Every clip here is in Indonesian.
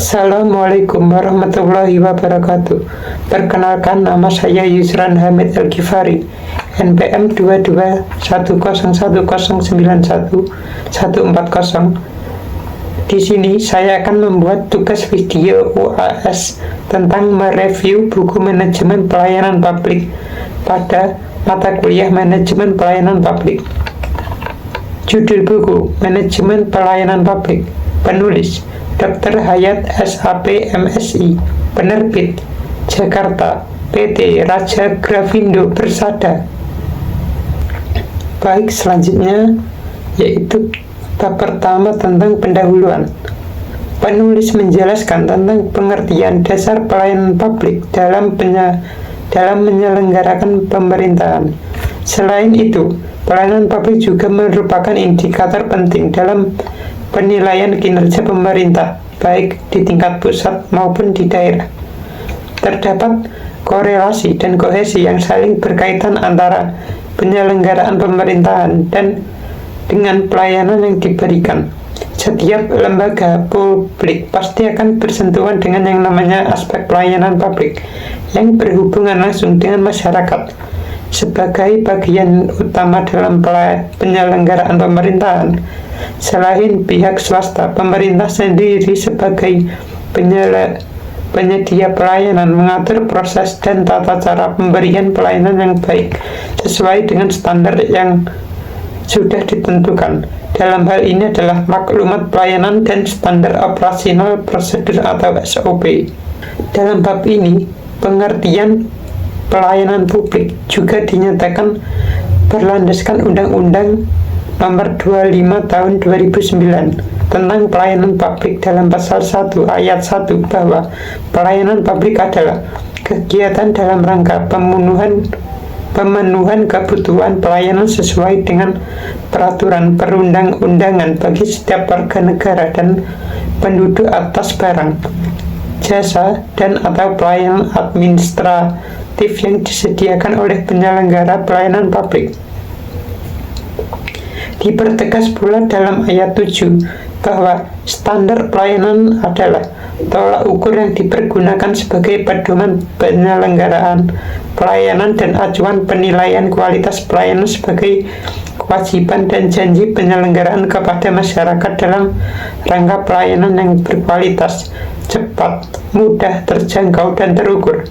Assalamualaikum warahmatullahi wabarakatuh. Perkenalkan, nama saya Yusran Hamid Al-Ghifari, NPM 2210109140. Di sini saya akan membuat tugas video UAS tentang mereview buku manajemen pelayanan publik pada mata kuliah manajemen pelayanan publik. Judul buku: Manajemen Pelayanan Publik. Penulis: Dr. Hayat SAP MSI. Penerbit: Jakarta, PT Raja Grafindo Persada. Baik, selanjutnya yaitu bab pertama tentang pendahuluan. Penulis menjelaskan tentang pengertian dasar pelayanan publik dalam menyelenggarakan pemerintahan. Selain itu, pelayanan publik juga merupakan indikator penting dalam penilaian kinerja pemerintah, baik di tingkat pusat maupun di daerah. Terdapat korelasi dan kohesi yang saling berkaitan antara penyelenggaraan pemerintahan dan dengan pelayanan yang diberikan. Setiap lembaga publik pasti akan bersentuhan dengan yang namanya aspek pelayanan publik yang berhubungan langsung dengan masyarakat. Sebagai bagian utama dalam penyelenggaraan pemerintahan, selain pihak swasta, pemerintah sendiri sebagai penyedia pelayanan mengatur proses dan tata cara pemberian pelayanan yang baik sesuai dengan standar yang sudah ditentukan. Dalam hal ini adalah maklumat pelayanan dan standar operasional prosedur atau SOP. Dalam bab ini, pengertian pelayanan publik juga dinyatakan berlandaskan Undang-Undang Nomor 25 Tahun 2009 tentang pelayanan publik dalam pasal 1 ayat 1 bahwa pelayanan publik adalah kegiatan dalam rangka pemenuhan kebutuhan pelayanan sesuai dengan peraturan perundang-undangan bagi setiap warga negara dan penduduk atas barang, jasa, dan atau pelayanan administratif yang disediakan oleh penyelenggara pelayanan publik. Dipertegas pula dalam ayat 7 bahwa standar pelayanan adalah tolak ukur yang dipergunakan sebagai pedoman penyelenggaraan pelayanan dan acuan penilaian kualitas pelayanan sebagai kewajiban dan janji penyelenggaraan kepada masyarakat dalam rangka pelayanan yang berkualitas, cepat, mudah, terjangkau, dan terukur.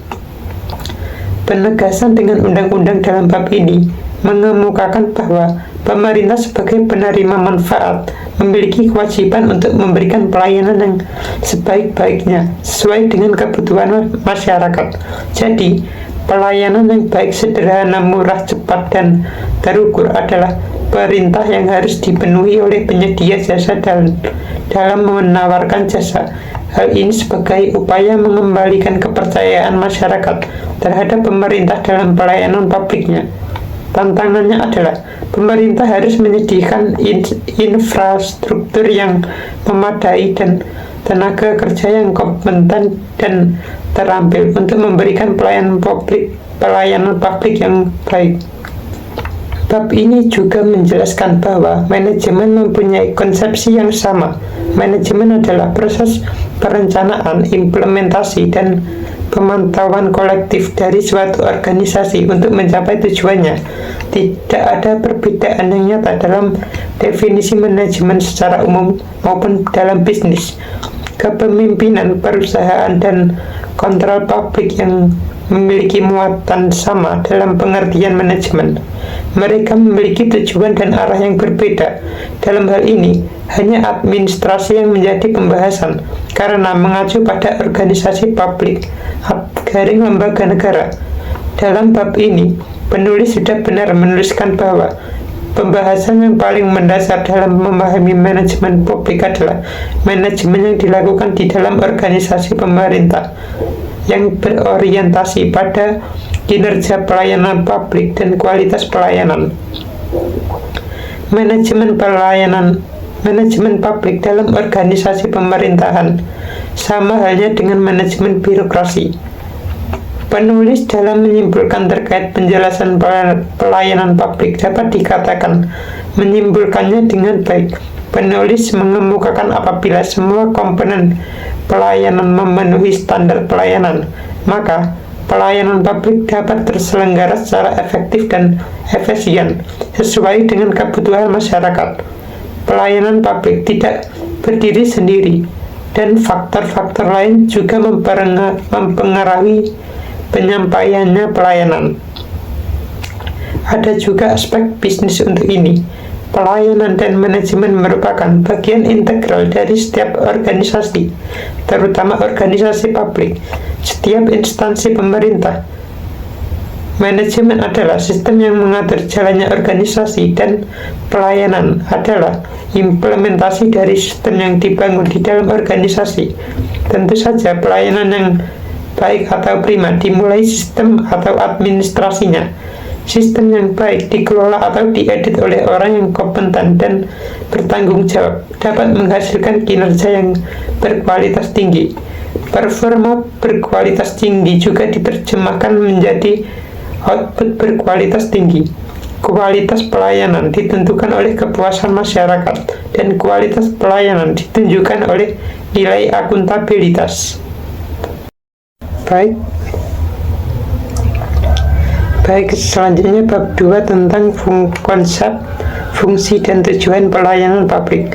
Penegasan dengan undang-undang dalam bab ini mengemukakan bahwa pemerintah sebagai penerima manfaat memiliki kewajiban untuk memberikan pelayanan yang sebaik-baiknya sesuai dengan kebutuhan masyarakat. Jadi, pelayanan yang baik, sederhana, murah, cepat, dan terukur adalah perintah yang harus dipenuhi oleh penyedia jasa dalam menawarkan jasa. Hal ini sebagai upaya mengembalikan kepercayaan masyarakat terhadap pemerintah dalam pelayanan publiknya. Tantangannya adalah pemerintah harus menyediakan infrastruktur yang memadai dan tenaga kerja yang kompeten dan terampil untuk memberikan pelayanan publik yang baik. Bab ini juga menjelaskan bahwa manajemen mempunyai konsepsi yang sama. Manajemen adalah proses perencanaan, implementasi, dan pemantauan kolektif dari suatu organisasi untuk mencapai tujuannya. Tidak ada perbedaan yang nyata dalam definisi manajemen secara umum maupun dalam bisnis, kepemimpinan, perusahaan, dan kontrol publik yang memiliki muatan sama dalam pengertian manajemen. Mereka memiliki tujuan dan arah yang berbeda. Dalam hal ini, hanya administrasi yang menjadi pembahasan karena mengacu pada organisasi publik garing lembaga negara. Dalam bab ini, penulis sudah benar menuliskan bahwa pembahasan yang paling mendasar dalam memahami manajemen publik adalah manajemen yang dilakukan di dalam organisasi pemerintah yang berorientasi pada kinerja pelayanan publik dan kualitas pelayanan. Manajemen publik dalam organisasi pemerintahan sama halnya dengan manajemen birokrasi. Penulis dalam menyimpulkan terkait penjelasan pelayanan publik dapat dikatakan menyimpulkannya dengan baik. Penulis mengemukakan apabila semua komponen pelayanan memenuhi standar pelayanan, maka pelayanan publik dapat terselenggara secara efektif dan efisien sesuai dengan kebutuhan masyarakat. Pelayanan publik tidak berdiri sendiri, dan faktor-faktor lain juga mempengaruhi penyampaiannya pelayanan. Ada juga aspek bisnis untuk ini. Pelayanan dan manajemen merupakan bagian integral dari setiap organisasi, terutama organisasi publik, setiap instansi pemerintah. Manajemen adalah sistem yang mengatur jalannya organisasi, dan pelayanan adalah implementasi dari sistem yang dibangun di dalam organisasi. Tentu saja pelayanan yang baik atau prima dimulai sistem atau administrasinya. Sistem yang baik dikelola atau diedit oleh orang yang kompeten dan bertanggung jawab dapat menghasilkan kinerja yang berkualitas tinggi. Performa berkualitas tinggi juga diterjemahkan menjadi output berkualitas tinggi. Kualitas pelayanan ditentukan oleh kepuasan masyarakat, dan kualitas pelayanan ditunjukkan oleh nilai akuntabilitas. Baik, selanjutnya bab 2 tentang konsep, fungsi, dan tujuan pelayanan publik.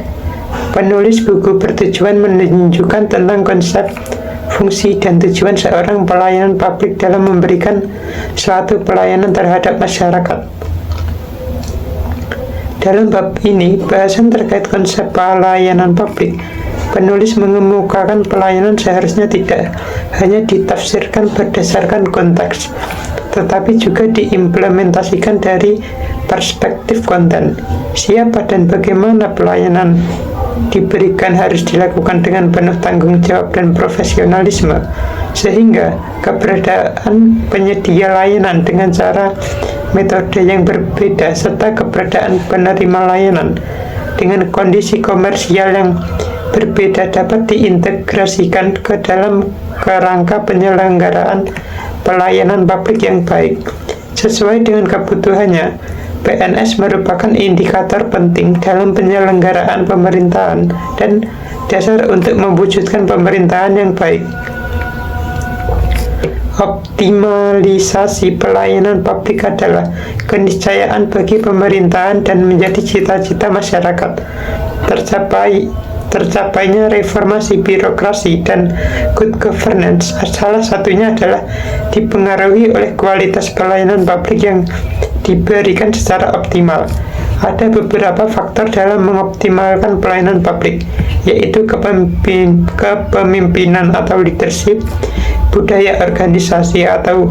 Penulis buku bertujuan menunjukkan tentang konsep, fungsi, dan tujuan seorang pelayanan publik dalam memberikan suatu pelayanan terhadap masyarakat. Dalam bab ini, bahasan terkait konsep pelayanan publik. Penulis mengemukakan pelayanan seharusnya tidak hanya ditafsirkan berdasarkan konteks, tetapi juga diimplementasikan dari perspektif konten. Siapa dan bagaimana pelayanan diberikan harus dilakukan dengan penuh tanggung jawab dan profesionalisme, sehingga keberadaan penyedia layanan dengan cara metode yang berbeda serta keberadaan penerima layanan dengan kondisi komersial yang berbeda dapat diintegrasikan ke dalam kerangka penyelenggaraan pelayanan publik yang baik. Sesuai dengan kebutuhannya, PNS merupakan indikator penting dalam penyelenggaraan pemerintahan dan dasar untuk mewujudkan pemerintahan yang baik. Optimalisasi pelayanan publik adalah keniscayaan bagi pemerintahan dan menjadi cita-cita masyarakat. Tercapainya reformasi birokrasi dan good governance salah satunya adalah dipengaruhi oleh kualitas pelayanan publik yang diberikan secara optimal. Ada beberapa faktor dalam mengoptimalkan pelayanan publik, yaitu kepemimpinan atau leadership, budaya organisasi atau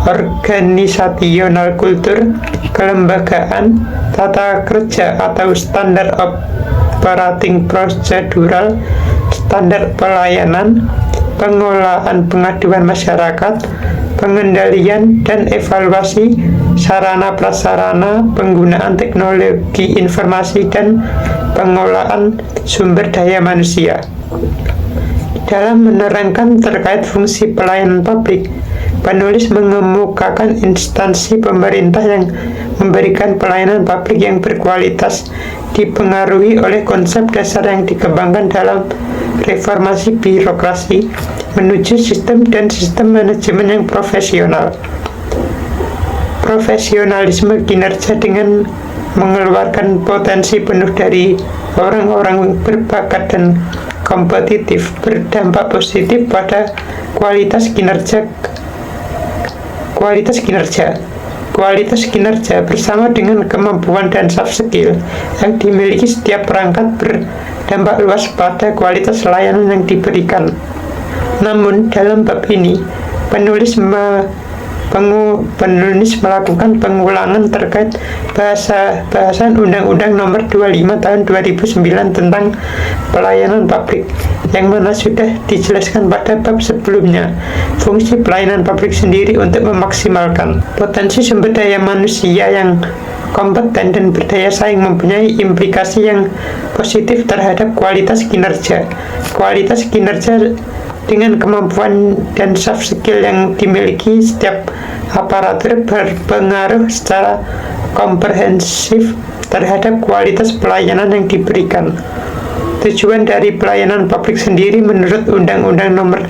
organisasional kultur, kelembagaan, tata kerja atau standar operating prosedural, standar pelayanan, pengolahan pengaduan masyarakat, pengendalian dan evaluasi sarana prasarana, penggunaan teknologi informasi, dan pengolahan sumber daya manusia. Dalam menerangkan terkait fungsi pelayanan publik, penulis mengemukakan instansi pemerintah yang memberikan pelayanan publik yang berkualitas dipengaruhi oleh konsep dasar yang dikembangkan dalam reformasi birokrasi menuju sistem dan sistem manajemen yang profesional. Profesionalisme kinerja dengan mengeluarkan potensi penuh dari orang-orang berbakat dan kompetitif berdampak positif pada kualitas kinerja. Kualitas kinerja bersama dengan kemampuan dan soft skill yang dimiliki setiap perangkat berdampak luas pada kualitas layanan yang diberikan. Namun dalam bab ini, penulis melakukan pengulangan terkait bahasan Undang-Undang Nomor 25 Tahun 2009 tentang pelayanan publik, yang mana sudah dijelaskan pada bab sebelumnya. Fungsi pelayanan publik sendiri untuk memaksimalkan potensi sumber daya manusia yang kompeten dan berdaya saing mempunyai implikasi yang positif terhadap kualitas kinerja. Kualitas kinerja dengan kemampuan dan soft skill yang dimiliki setiap aparatur berpengaruh secara komprehensif terhadap kualitas pelayanan yang diberikan. Tujuan dari pelayanan publik sendiri menurut Undang-Undang Nomor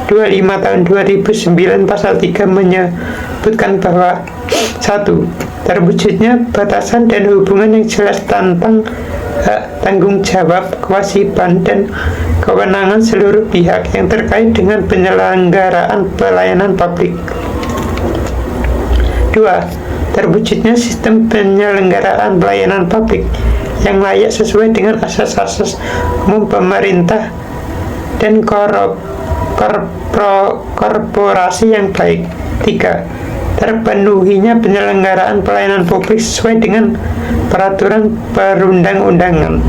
25 Tahun 2009 Pasal 3 menyebutkan bahwa 1. Terwujudnya batasan dan hubungan yang jelas tentang hak, tanggung jawab, kewajiban, dan kewenangan seluruh pihak yang terkait dengan penyelenggaraan pelayanan publik. 2. Terwujudnya sistem penyelenggaraan pelayanan publik yang layak sesuai dengan asas-asas umum pemerintah dan korporasi yang baik. 3. Terpenuhinya penyelenggaraan pelayanan publik sesuai dengan peraturan perundang-undangan.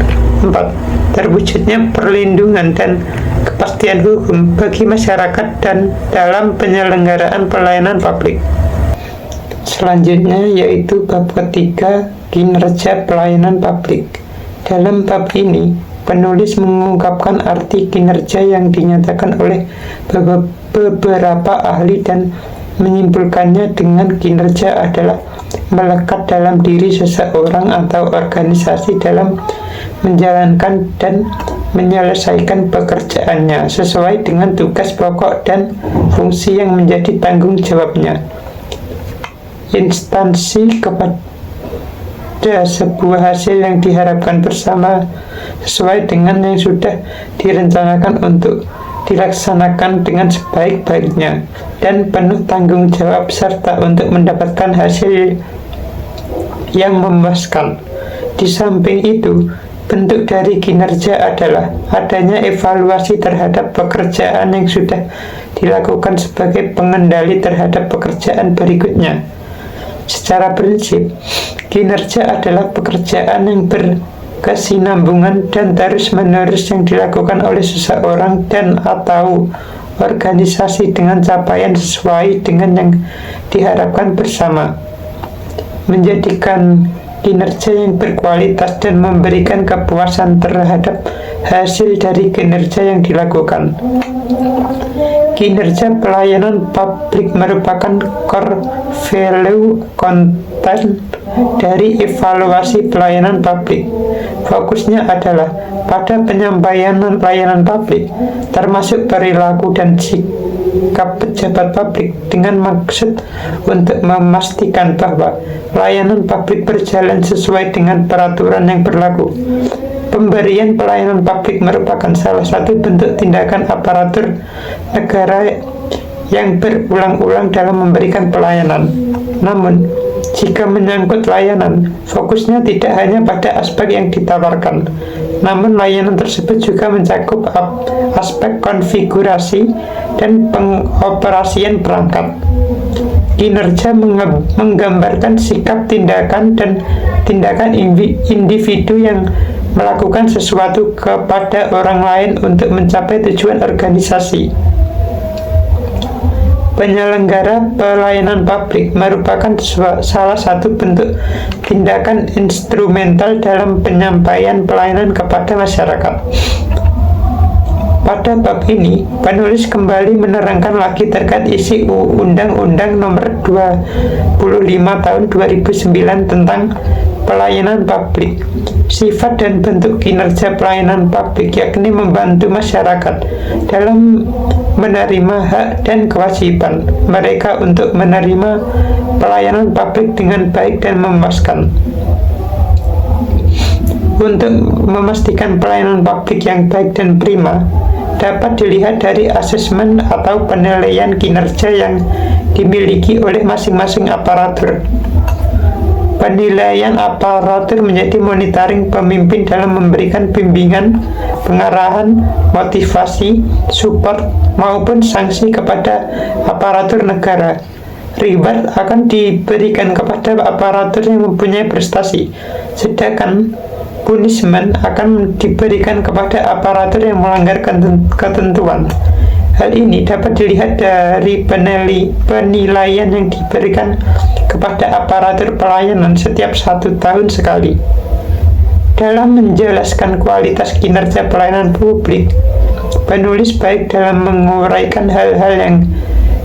4. Terwujudnya perlindungan dan kepastian hukum bagi masyarakat dan dalam penyelenggaraan pelayanan publik. Selanjutnya yaitu bab ketiga, kinerja pelayanan publik. Dalam bab ini, penulis mengungkapkan arti kinerja yang dinyatakan oleh beberapa ahli dan menyimpulkannya dengan kinerja adalah melekat dalam diri seseorang atau organisasi dalam menjalankan dan menyelesaikan pekerjaannya sesuai dengan tugas pokok dan fungsi yang menjadi tanggung jawabnya. Instansi kepada sebuah hasil yang diharapkan bersama sesuai dengan yang sudah direncanakan untuk dilaksanakan dengan sebaik-baiknya dan penuh tanggung jawab serta untuk mendapatkan hasil yang memuaskan. Di samping itu, bentuk dari kinerja adalah adanya evaluasi terhadap pekerjaan yang sudah dilakukan sebagai pengendali terhadap pekerjaan berikutnya. Secara prinsip, kinerja adalah pekerjaan yang berkesinambungan dan terus-menerus yang dilakukan oleh seseorang dan atau organisasi dengan capaian sesuai dengan yang diharapkan bersama. Menjadikan kinerja yang berkualitas dan memberikan kepuasan terhadap hasil dari kinerja yang dilakukan. Kinerja pelayanan publik merupakan core value konten dari evaluasi pelayanan publik. Fokusnya adalah pada penyampaian pelayanan publik, termasuk perilaku dan sikap pejabat publik dengan maksud untuk memastikan bahwa pelayanan publik berjalan sesuai dengan peraturan yang berlaku. Pemberian pelayanan publik merupakan salah satu bentuk tindakan aparatur negara yang berulang-ulang dalam memberikan pelayanan. Namun, jika menyangkut layanan, fokusnya tidak hanya pada aspek yang ditawarkan, namun layanan tersebut juga mencakup aspek konfigurasi dan pengoperasian perangkat. Kinerja menggambarkan sikap, tindakan, dan tindakan individu yang melakukan sesuatu kepada orang lain untuk mencapai tujuan organisasi. Penyelenggara pelayanan publik merupakan salah satu bentuk tindakan instrumental dalam penyampaian pelayanan kepada masyarakat. Pada bab ini, penulis kembali menerangkan lagi terkait isi Undang-Undang Nomor 25 Tahun 2009 tentang pelayanan publik. Sifat dan bentuk kinerja pelayanan publik yakni membantu masyarakat dalam menerima hak dan kewajiban mereka untuk menerima pelayanan publik dengan baik dan memuaskan. Untuk memastikan pelayanan publik yang baik dan prima, dapat dilihat dari asesmen atau penilaian kinerja yang dimiliki oleh masing-masing aparatur. Penilaian aparatur menjadi monitoring pemimpin dalam memberikan bimbingan, pengarahan, motivasi, support, maupun sanksi kepada aparatur negara. Reward akan diberikan kepada aparatur yang mempunyai prestasi, sedangkan punishment akan diberikan kepada aparatur yang melanggar ketentuan. Hal ini dapat dilihat dari penilaian yang diberikan kepada aparatur pelayanan setiap 1 tahun sekali. Dalam menjelaskan kualitas kinerja pelayanan publik, penulis baik dalam menguraikan hal-hal yang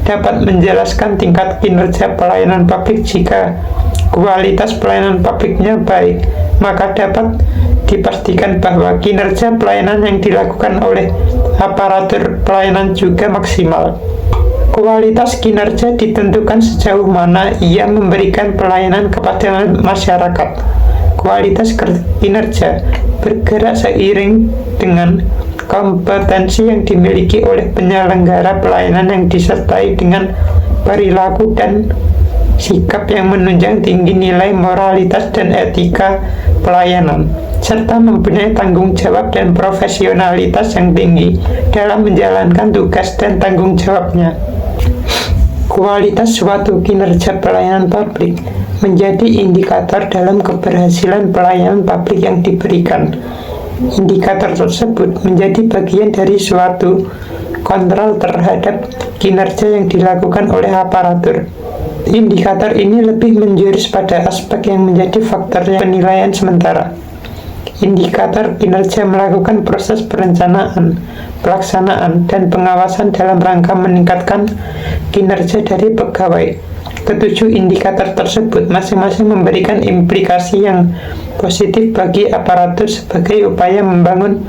dapat menjelaskan tingkat kinerja pelayanan publik. Jika kualitas pelayanan publiknya baik, maka dapat dipastikan bahwa kinerja pelayanan yang dilakukan oleh aparatur pelayanan juga maksimal. Kualitas kinerja ditentukan sejauh mana ia memberikan pelayanan kepada masyarakat. Kualitas kinerja bergerak seiring dengan kompetensi yang dimiliki oleh penyelenggara pelayanan yang disertai dengan perilaku dan sikap yang menunjang tinggi nilai moralitas dan etika pelayanan, serta mempunyai tanggung jawab dan profesionalitas yang tinggi dalam menjalankan tugas dan tanggung jawabnya. Kualitas suatu kinerja pelayanan publik menjadi indikator dalam keberhasilan pelayanan publik yang diberikan. Indikator tersebut menjadi bagian dari suatu kontrol terhadap kinerja yang dilakukan oleh aparatur. Indikator ini lebih menjurus pada aspek yang menjadi faktor penilaian sementara. Indikator kinerja melakukan proses perencanaan, pelaksanaan, dan pengawasan dalam rangka meningkatkan kinerja dari pegawai. Ketujuh indikator tersebut masing-masing memberikan implikasi yang positif bagi aparatur sebagai upaya membangun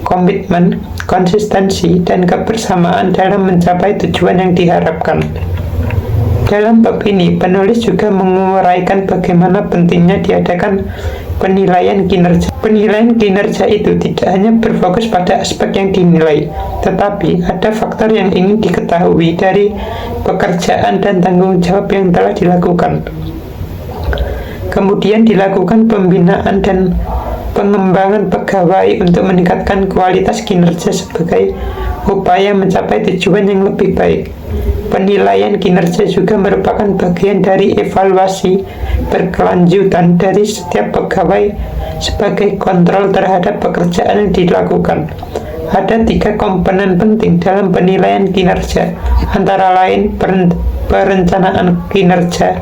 komitmen, konsistensi, dan kebersamaan dalam mencapai tujuan yang diharapkan. Dalam bab ini, penulis juga menguraikan bagaimana pentingnya diadakan penilaian kinerja. Penilaian kinerja itu tidak hanya berfokus pada aspek yang dinilai, tetapi ada faktor yang ingin diketahui dari pekerjaan dan tanggung jawab yang telah dilakukan. Kemudian dilakukan pembinaan dan pengembangan pegawai untuk meningkatkan kualitas kinerja sebagai upaya mencapai tujuan yang lebih baik. Penilaian kinerja juga merupakan bagian dari evaluasi berkelanjutan dari setiap pegawai sebagai kontrol terhadap pekerjaan yang dilakukan. Ada 3 komponen penting dalam penilaian kinerja, antara lain perencanaan kinerja,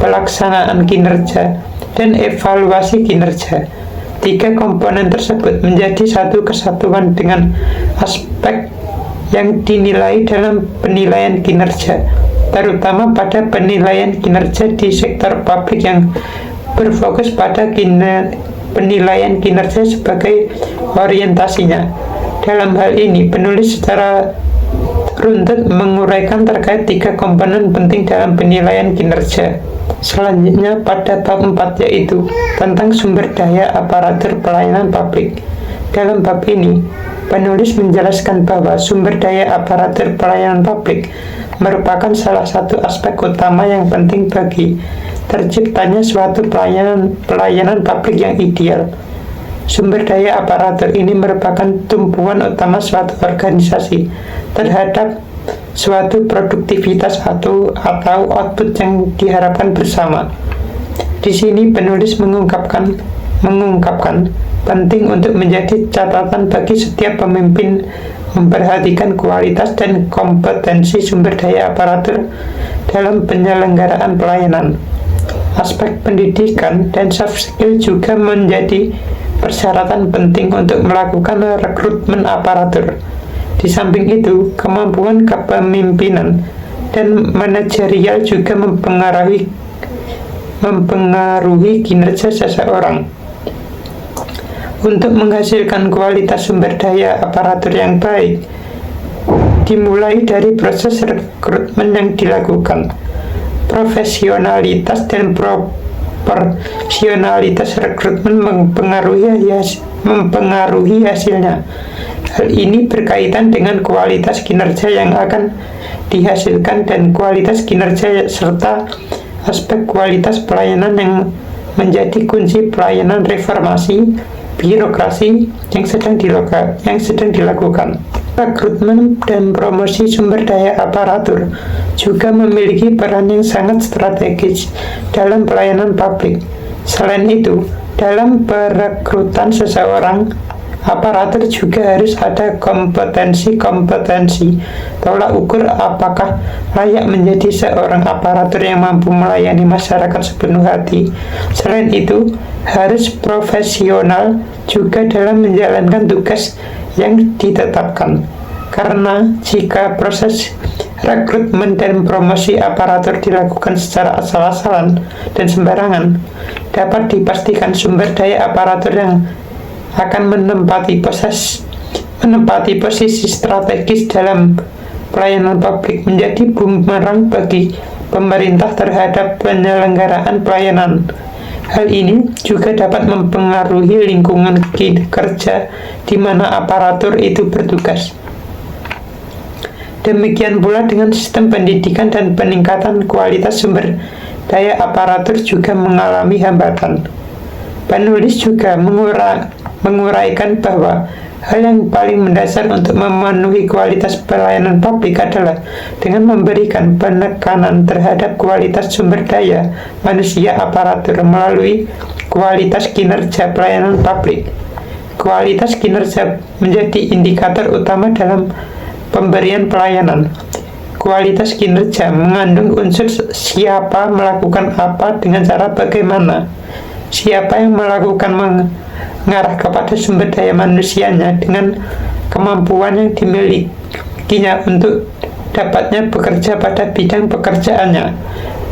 pelaksanaan kinerja, dan evaluasi kinerja. 3 komponen tersebut menjadi satu kesatuan dengan aspek yang dinilai dalam penilaian kinerja, terutama pada penilaian kinerja di sektor publik yang berfokus pada penilaian kinerja sebagai orientasinya. Dalam hal ini, penulis secara runtut menguraikan terkait 3 komponen penting dalam penilaian kinerja. Selanjutnya pada bab 4, yaitu tentang sumber daya aparatur pelayanan publik. Dalam bab ini, penulis menjelaskan bahwa sumber daya aparatur pelayanan publik merupakan salah satu aspek utama yang penting bagi terciptanya suatu pelayanan publik yang ideal. Sumber daya aparatur ini merupakan tumpuan utama suatu organisasi terhadap suatu produktivitas atau output yang diharapkan bersama. Di sini penulis mengungkapkan penting untuk menjadi catatan bagi setiap pemimpin memperhatikan kualitas dan kompetensi sumber daya aparatur dalam penyelenggaraan pelayanan. Aspek pendidikan dan soft skill juga menjadi persyaratan penting untuk melakukan rekrutmen aparatur. Di samping itu, kemampuan kepemimpinan dan manajerial juga mempengaruhi kinerja seseorang. Untuk menghasilkan kualitas sumber daya aparatur yang baik, dimulai dari proses rekrutmen yang dilakukan. Profesionalitas dan proporsionalitas rekrutmen mempengaruhi hasilnya. Hal ini berkaitan dengan kualitas kinerja yang akan dihasilkan dan kualitas kinerja serta aspek kualitas pelayanan yang menjadi kunci pelayanan reformasi birokrasi yang sedang dilakukan. Rekrutmen dan promosi sumber daya aparatur juga memiliki peran yang sangat strategis dalam pelayanan publik. Selain itu, dalam perekrutan seseorang, aparatur juga harus ada kompetensi tolak ukur apakah layak menjadi seorang aparatur yang mampu melayani masyarakat sepenuh hati. Selain itu, harus profesional juga dalam menjalankan tugas yang ditetapkan. Karena jika proses rekrutmen dan promosi aparatur dilakukan secara asal-asalan dan sembarangan, dapat dipastikan sumber daya aparatur yang akan menempati posisi strategis dalam pelayanan publik, menjadi bumerang bagi pemerintah terhadap penyelenggaraan pelayanan. Hal ini juga dapat mempengaruhi lingkungan kerja di mana aparatur itu bertugas. Demikian pula dengan sistem pendidikan dan peningkatan kualitas sumber daya aparatur juga mengalami hambatan. Penulis juga menguraikan bahwa hal yang paling mendasar untuk memenuhi kualitas pelayanan publik adalah dengan memberikan penekanan terhadap kualitas sumber daya manusia aparatur melalui kualitas kinerja pelayanan publik. Kualitas kinerja menjadi indikator utama dalam pemberian pelayanan. Kualitas kinerja mengandung unsur siapa melakukan apa dengan cara bagaimana, siapa yang melakukan mengarah kepada sumber daya manusianya dengan kemampuan yang dimilikinya untuk dapatnya bekerja pada bidang pekerjaannya.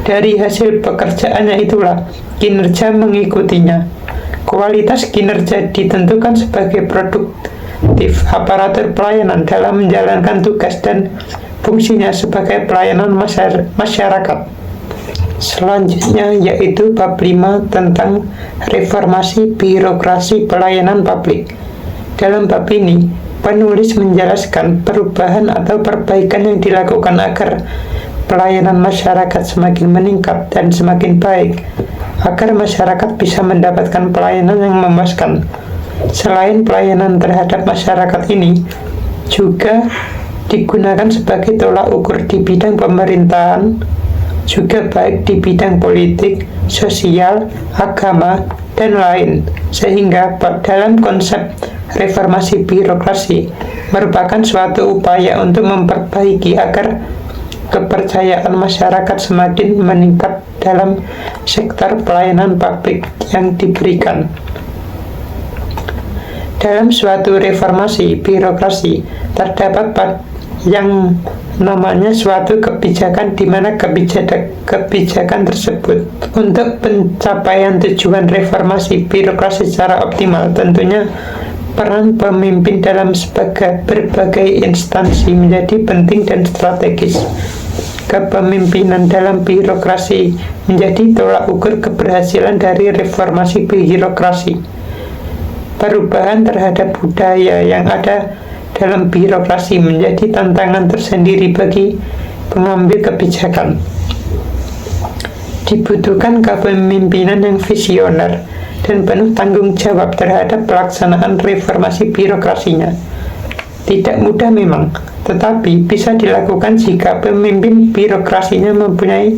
Dari hasil pekerjaannya itulah kinerja mengikutinya. Kualitas kinerja ditentukan sebagai produktif aparatur pelayanan dalam menjalankan tugas dan fungsinya sebagai pelayanan masyarakat. Selanjutnya yaitu bab 5 tentang reformasi birokrasi pelayanan publik. Dalam bab ini, penulis menjelaskan perubahan atau perbaikan yang dilakukan agar pelayanan masyarakat semakin meningkat dan semakin baik, agar masyarakat bisa mendapatkan pelayanan yang memuaskan. Selain pelayanan terhadap masyarakat ini juga digunakan sebagai tolak ukur di bidang pemerintahan, juga baik di bidang politik, sosial, agama, dan lain. Sehingga dalam konsep reformasi birokrasi merupakan suatu upaya untuk memperbaiki agar kepercayaan masyarakat semakin meningkat dalam sektor pelayanan publik yang diberikan. Dalam suatu reformasi birokrasi terdapat yang namanya suatu kebijakan, di mana kebijakan tersebut untuk pencapaian tujuan reformasi birokrasi secara optimal. Tentunya peran pemimpin dalam berbagai instansi menjadi penting dan strategis. Kepemimpinan dalam birokrasi menjadi tolak ukur keberhasilan dari reformasi birokrasi. Perubahan terhadap budaya yang ada dalam birokrasi menjadi tantangan tersendiri bagi pengambil kebijakan. Dibutuhkan kepemimpinan yang visioner dan penuh tanggung jawab terhadap pelaksanaan reformasi birokrasinya. Tidak mudah memang, tetapi bisa dilakukan jika pemimpin birokrasinya mempunyai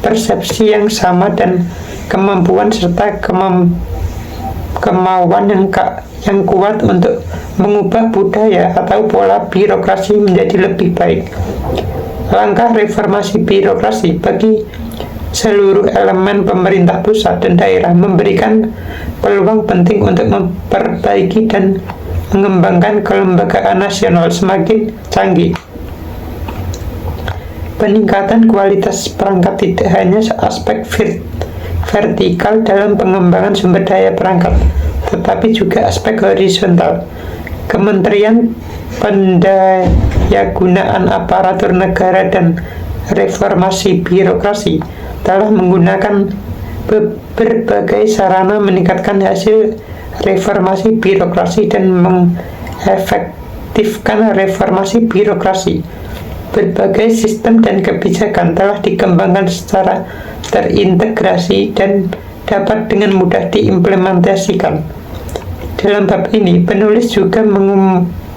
persepsi yang sama dan kemampuan serta kemauan yang kuat untuk mengubah budaya atau pola birokrasi menjadi lebih baik. Langkah reformasi birokrasi bagi seluruh elemen pemerintah pusat dan daerah memberikan peluang penting untuk memperbaiki dan mengembangkan kelembagaan nasional semakin canggih. Peningkatan kualitas perangkat tidak hanya aspek vertikal dalam pengembangan sumber daya perangkat, tetapi juga aspek horizontal. Kementerian Pendayagunaan Aparatur Negara dan Reformasi Birokrasi telah menggunakan berbagai sarana meningkatkan hasil reformasi birokrasi dan mengefektifkan reformasi birokrasi. Berbagai sistem dan kebijakan telah dikembangkan secara terintegrasi dan dapat dengan mudah diimplementasikan. Dalam bab ini, penulis juga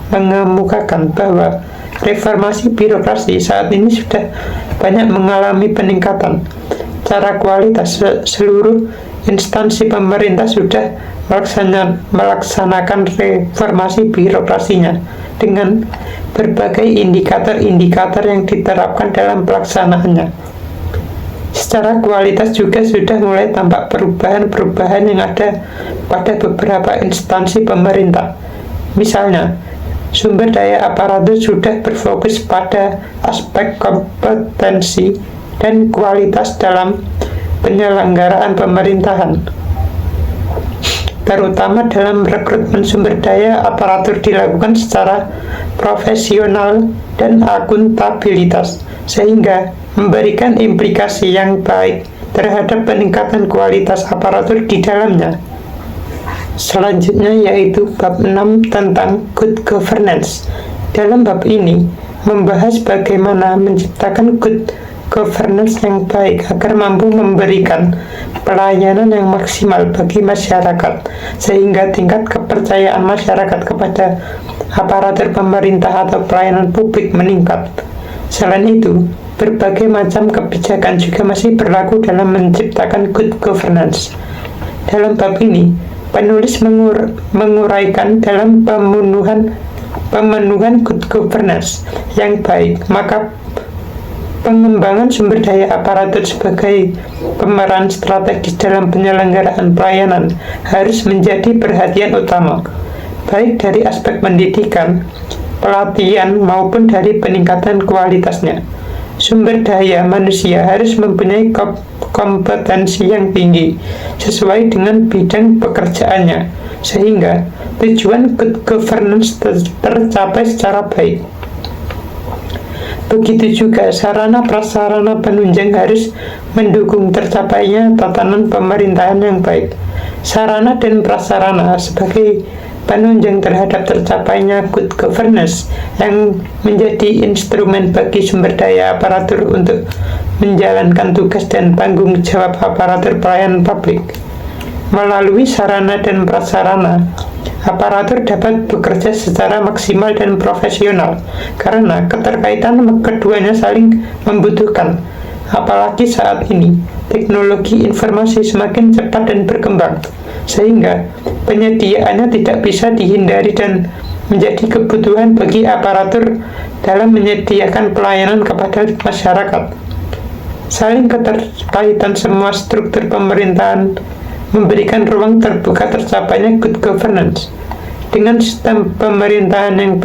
mengemukakan bahwa reformasi birokrasi saat ini sudah banyak mengalami peningkatan. Secara kualitas, seluruh instansi pemerintah sudah melaksanakan reformasi birokrasinya dengan berbagai indikator-indikator yang diterapkan dalam pelaksanaannya. Secara kualitas juga sudah mulai tampak perubahan-perubahan yang ada pada beberapa instansi pemerintah. Misalnya, sumber daya aparatur sudah berfokus pada aspek kompetensi dan kualitas dalam penyelenggaraan pemerintahan. terutama dalam rekrutmen sumber daya aparatur dilakukan secara profesional dan akuntabilitas, sehingga memberikan implikasi yang baik terhadap peningkatan kualitas aparatur di dalamnya. Selanjutnya yaitu bab 6 tentang good governance. Dalam bab ini membahas bagaimana menciptakan good governance yang baik agar mampu memberikan pelayanan yang maksimal bagi masyarakat, sehingga tingkat kepercayaan masyarakat kepada aparatur pemerintah atau pelayanan publik meningkat. Selain itu, berbagai macam kebijakan juga masih berlaku dalam menciptakan good governance. Dalam bab ini, penulis menguraikan dalam pemenuhan good governance yang baik, maka pengembangan sumber daya aparatur sebagai pemeran strategis dalam penyelenggaraan pelayanan harus menjadi perhatian utama, baik dari aspek pendidikan, pelatihan, maupun dari peningkatan kualitasnya. Sumber daya manusia harus mempunyai kompetensi yang tinggi sesuai dengan bidang pekerjaannya, sehingga tujuan good governance tercapai secara baik. Begitu juga sarana prasarana penunjang harus mendukung tercapainya tatanan pemerintahan yang baik. Sarana dan prasarana sebagai penunjang terhadap tercapainya good governance yang menjadi instrumen bagi sumber daya aparatur untuk menjalankan tugas dan tanggung jawab aparatur pelayanan publik. Melalui sarana dan prasarana, aparatur dapat bekerja secara maksimal dan profesional karena keterkaitan keduanya saling membutuhkan. Apalagi saat ini, teknologi informasi semakin cepat dan berkembang, sehingga penyediaannya tidak bisa dihindari dan menjadi kebutuhan bagi aparatur dalam menyediakan pelayanan kepada masyarakat. Saling keterkaitan semua struktur pemerintahan memberikan ruang terbuka tercapainya good governance. Dengan sistem pemerintahan yang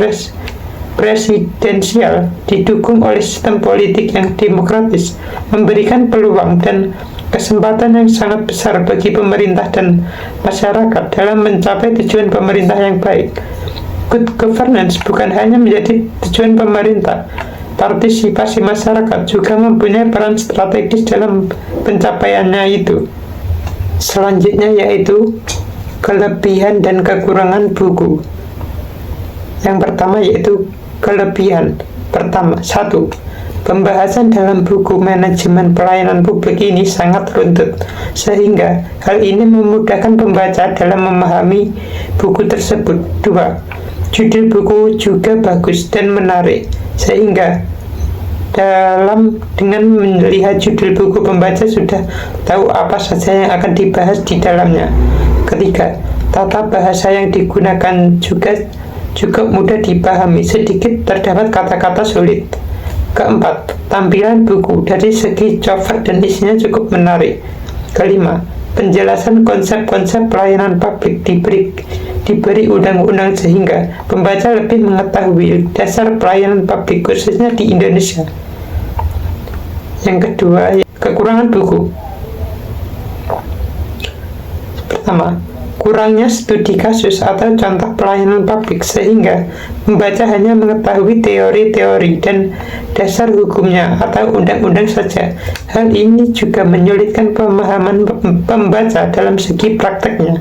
presidensial didukung oleh sistem politik yang demokratis, memberikan peluang dan kesempatan yang sangat besar bagi pemerintah dan masyarakat dalam mencapai tujuan pemerintah yang baik. Good governance bukan hanya menjadi tujuan pemerintah, partisipasi masyarakat juga mempunyai peran strategis dalam pencapaiannya itu. Selanjutnya yaitu kelebihan dan kekurangan buku. Yang pertama yaitu kelebihan. Pertama, 1. Pembahasan dalam buku manajemen pelayanan publik ini sangat runtut, sehingga hal ini memudahkan pembaca dalam memahami buku tersebut. 2. Judul buku juga bagus dan menarik, sehingga dengan melihat judul buku, pembaca sudah tahu apa saja yang akan dibahas di dalamnya. Ketiga, tata bahasa yang digunakan juga cukup mudah dipahami, sedikit terdapat kata-kata sulit. Keempat, tampilan buku dari segi cover dan isinya cukup menarik. Kelima, penjelasan konsep-konsep pelayanan publik diberi undang-undang sehingga pembaca lebih mengetahui dasar pelayanan publik khususnya di Indonesia. Yang kedua, kekurangan buku. Pertama, kurangnya studi kasus atau contoh pelayanan publik sehingga membaca hanya mengetahui teori-teori dan dasar hukumnya atau undang-undang saja. Hal ini juga menyulitkan pemahaman pembaca dalam segi prakteknya.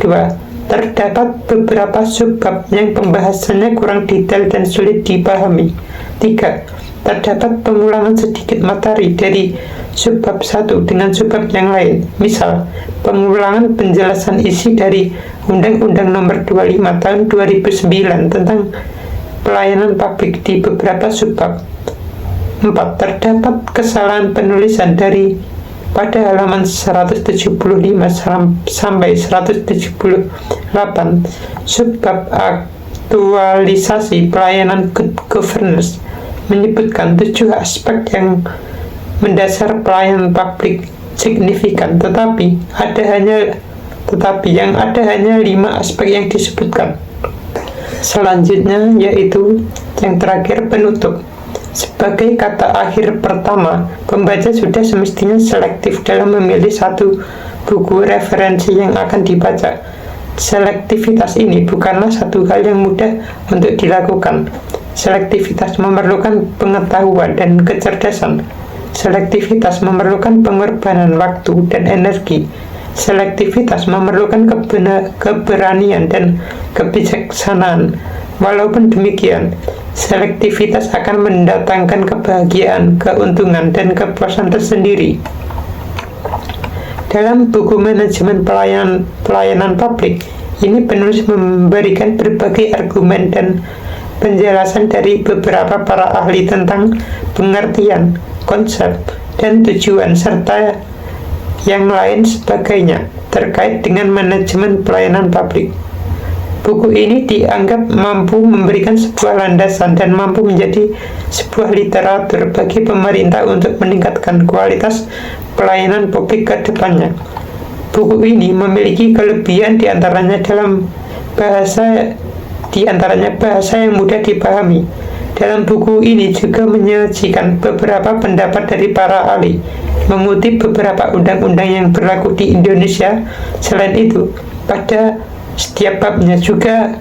2. Terdapat beberapa subbab yang pembahasannya kurang detail dan sulit dipahami. 3. Terdapat pengulangan sedikit materi dari subbab satu dengan subbab yang lain. Misal, pengulangan penjelasan isi dari Undang-Undang Nomor 25 Tahun 2009 tentang pelayanan publik di beberapa subbab. 4. Terdapat kesalahan penulisan pada halaman 175 sampai 178 subbab aktualisasi pelayanan good governance menyebutkan 7 aspek yang mendasar pelayanan publik signifikan, tetapi yang ada hanya 5 aspek yang disebutkan. Selanjutnya yaitu yang terakhir, penutup. Sebagai kata akhir pertama, pembaca sudah semestinya selektif dalam memilih satu buku referensi yang akan dibaca. Selektivitas ini bukanlah satu hal yang mudah untuk dilakukan. Selektivitas memerlukan pengetahuan dan kecerdasan. Selektivitas memerlukan pengorbanan waktu dan energi. Selektivitas memerlukan keberanian dan kebijaksanaan. Walaupun demikian, selektivitas akan mendatangkan kebahagiaan, keuntungan, dan kepuasan tersendiri. Dalam buku manajemen pelayanan publik, ini penulis memberikan berbagai argumen dan penjelasan dari beberapa para ahli tentang pengertian, konsep, dan tujuan, serta yang lain sebagainya terkait dengan manajemen pelayanan publik. Buku ini dianggap mampu memberikan sebuah landasan dan mampu menjadi sebuah literatur bagi pemerintah untuk meningkatkan kualitas pelayanan publik ke depannya. Buku ini memiliki kelebihan diantaranya bahasa yang mudah dipahami. Dalam buku ini juga menyajikan beberapa pendapat dari para ahli, mengutip beberapa undang-undang yang berlaku di Indonesia. Selain itu, pada setiap babnya juga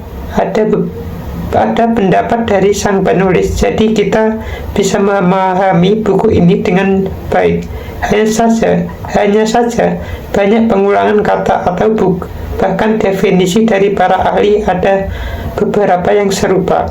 ada pendapat dari sang penulis, jadi kita bisa memahami buku ini dengan baik. Hanya saja banyak pengulangan kata atau bahkan definisi dari para ahli ada beberapa yang serupa.